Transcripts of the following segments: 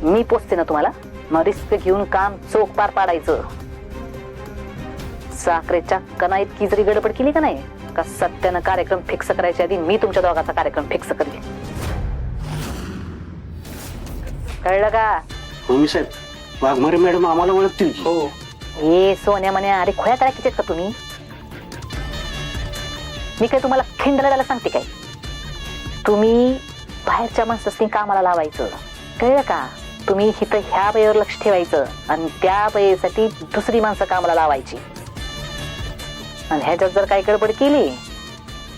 मी पोचते ना तुम्हाला, मग रिस्क घेऊन काम चोख पार पाडायचं. साखरेच्या कणा इतकी जरी गडबड केली का नाही का सत्यानं कार्यक्रम फिक्स करायच्या आधी मी तुमच्या दोघांचा कार्यक्रम फिक्स करेल. कळलं का? मम्मी साहेब, वाघमारे मॅडम आम्हाला ओळखतील. हो. हे सोन्या म्हण्या, अरे खोया करायचे का तुम्ही? मी काय तुम्हाला खिंडला सांगते काय? तुम्ही बाहेरच्या माणसांनी कामाला लावायचं, कळलं का? तुम्ही इथं ह्या बाईवर लक्ष ठेवायचं आणि त्या बाईसाठी दुसरी माणसं कामाला लावायची. आणि ह्याच्यात जर काही गडबड केली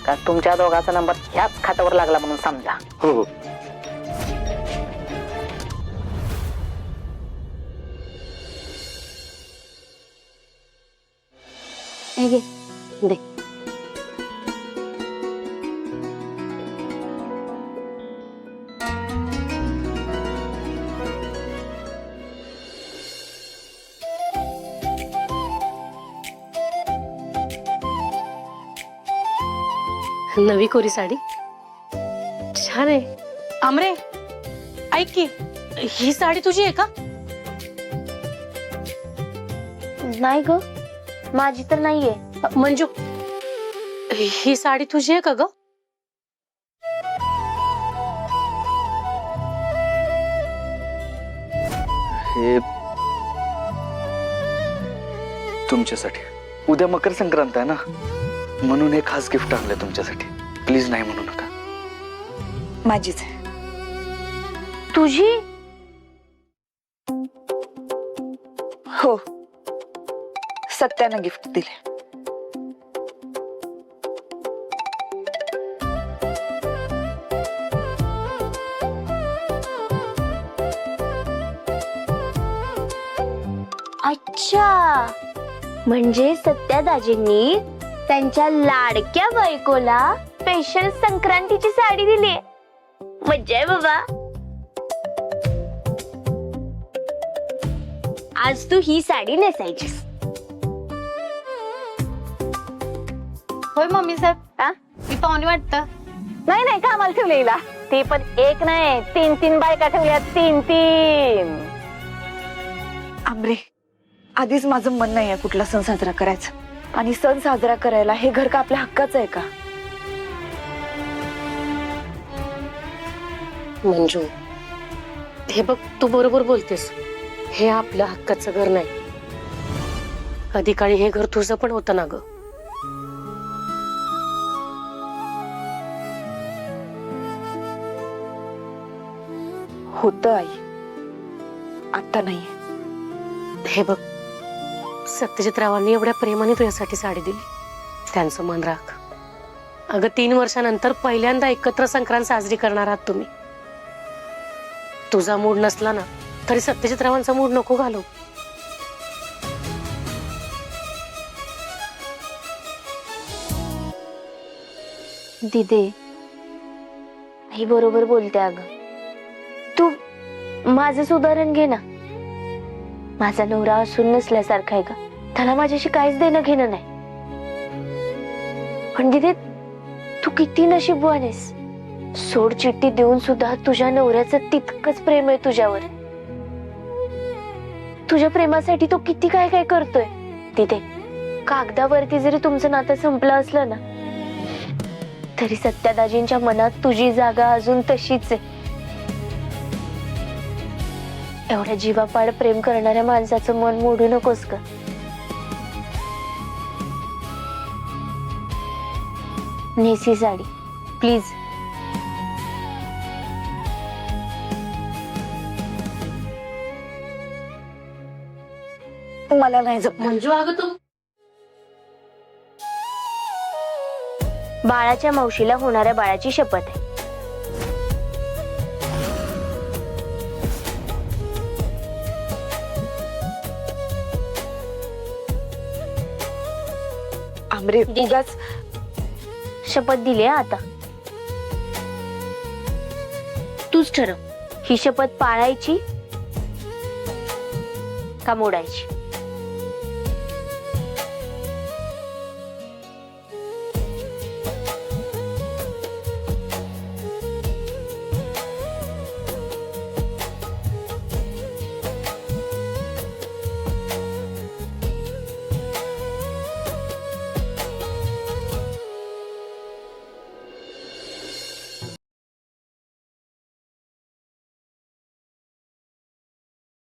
का तुमच्या दोघांचा नंबर ह्याच खात्यावर लागला म्हणून समजा. हो हो. दे. नवी कोरी साडी छान आहे. आमरे ऐक की, ही साडी तुझी आहे का? नाही ग, माझी तर नाहीये. मंजू, ही साडी तुझी आहे का ग? हे तुमच्यासाठी. उद्या मकर संक्रांत आहे ना, म्हणून हे खास गिफ्ट आणलंय तुमच्यासाठी. प्लीज नाही म्हणू नका. माझीच आहे. तुझी? हो, सत्यानं गिफ्ट दिले. अच्छा, म्हणजे सत्या दाजींनी त्यांच्या लाडक्या बायकोला स्पेशल संक्रांतीची साडी दिली. मज्जा आहे बाबा. आज तू ही साडी नेसायचीस. होय मम्मी साहेब. हा? मी पाहुणे वाटतं. नाही नाही, कामाला ठेवले हिला. ती पण एक नाही, 3-3 बायका ठेवल्या. 3-3. आमरे, आधीच माझं मन नाही आहे कुठला सण साजरा करायचा. आणि सण साजरा करायला हे घर का आपल्या हक्काचं आहे का? मंजू, हे बघ, तू बरोबर बोलतेस. हे आपलं हक्काचं घर नाही. कधी काळी हे घर तुझं पण होतं ना ग. होतं आई, आता नाहीये. हे बघ, सत्यजितरावांनी एवढ्या प्रेमाने तुझ्यासाठी साडी दिली. त्यांचं मन राख. अगं, 3 वर्षानंतर पहिल्यांदा एकत्र संक्रांत साजरी करणार आहात तुम्ही. तुझा मूड नसला ना तरी सत्यजितरावांचा मूड नको घालू. दिदे, ही बरोबर बोलते. अगं, तू माझंच उदाहरण घे ना. माझा नवरा असून नसल्यासारखा आहे का? त्याला माझ्याशी काहीच देणं घेणं नाही. पण दिदे, तू किती नशीबवान आहेस. सोड चिठ्ठी देऊन सुद्धा तुझ्या नवऱ्याचं तितकंच प्रेम आहे तुझ्यावर. तुझ्या प्रेमासाठी तो किती काय काय करतोय. दिदे, कागदावरती जरी तुमचं नातं संपलं असलं ना तरी सत्यादाजींच्या मनात तुझी जागा अजून तशीच आहे. एवढ्या जीवापाड प्रेम करणाऱ्या माणसाचं मन मोडू नकोस का? नेसी साडी प्लीज. मला नाही जमणार. मंजू, अगं तू बाळाच्या मावशीला होणाऱ्या बाळाची शपथ आहे. आमरे, उगाच शपथ दिली आहे आता. तूच ठरव, ही शपथ पाळायची का मोडायची.